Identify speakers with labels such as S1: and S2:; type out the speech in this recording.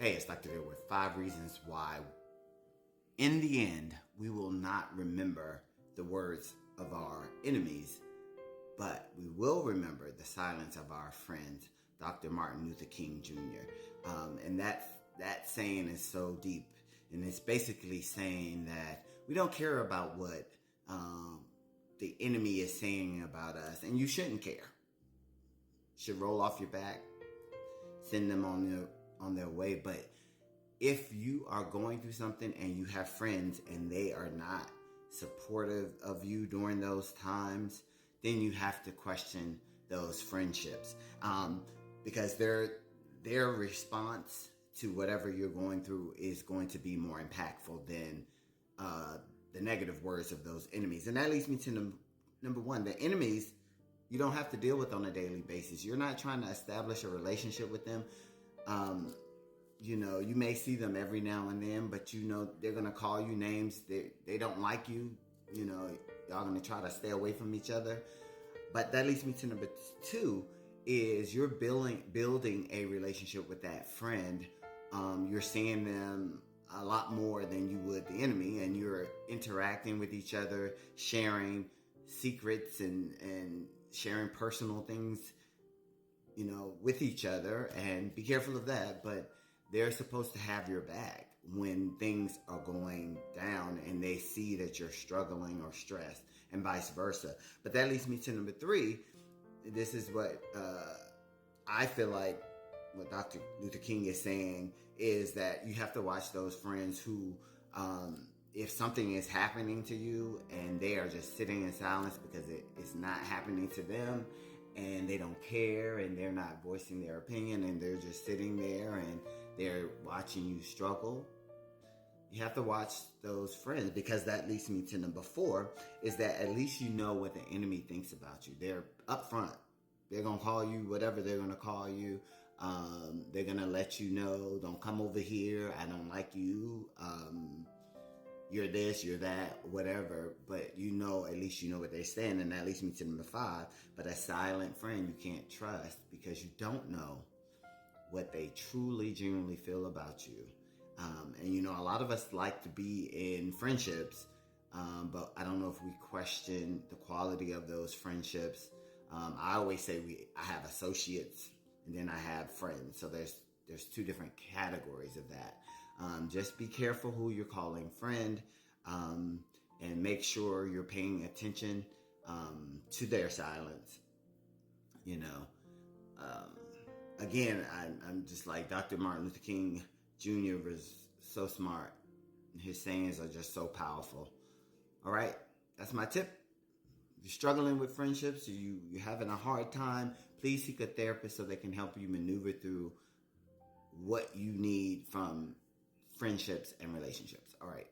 S1: Hey, it's Dr. Bill with 5 reasons why, in the end, we will not remember the words of our enemies, but we will remember the silence of our friend, Dr. Martin Luther King Jr. And that saying is so deep. And it's basically saying that we don't care about what the enemy is saying about us, and you shouldn't care. Should roll off your back, send them on their way. But if you are going through something and you have friends and they are not supportive of you during those times, then you have to question those friendships, because their response to whatever you're going through is going to be more impactful than the negative words of those enemies. And that leads me to number one. The enemies you don't have to deal with on a daily basis. You're not trying to establish a relationship with them. You may see them every now and then, but they're going to call you names. They don't like you. Y'all going to try to stay away from each other. But that leads me to number two, is you're building a relationship with that friend. You're seeing them a lot more than you would the enemy, and you're interacting with each other, sharing secrets and sharing personal things, with each other. And be careful of that, but they're supposed to have your back when things are going down and they see that you're struggling or stressed, and vice versa. But that leads me to number three. This is what I feel like what Dr. Luther King is saying, is that you have to watch those friends who, if something is happening to you and they are just sitting in silence because it's not happening to them, and they don't care, and they're not voicing their opinion, and they're just sitting there and they're watching you struggle. You have to watch those friends, because that leads me to number four, is that at least you know what the enemy thinks about you. They're upfront. They're going to call you whatever they're going to call you. They're going to let you know, don't come over here. I don't like you. You're this, you're that, whatever. But at least you know what they're saying. And that leads me to number five. But a silent friend you can't trust, because you don't know what they truly, genuinely feel about you. And a lot of us like to be in friendships, but I don't know if we question the quality of those friendships. I always say I have associates, and then I have friends. So there's two different categories of that. Just be careful who you're calling friend, and make sure you're paying attention to their silence. Again, I'm just like Dr. Martin Luther King Jr. was so smart. His sayings are just so powerful. All right, that's my tip. If you're struggling with friendships, or you're having a hard time, please seek a therapist so they can help you maneuver through what you need from friendships and relationships. All right.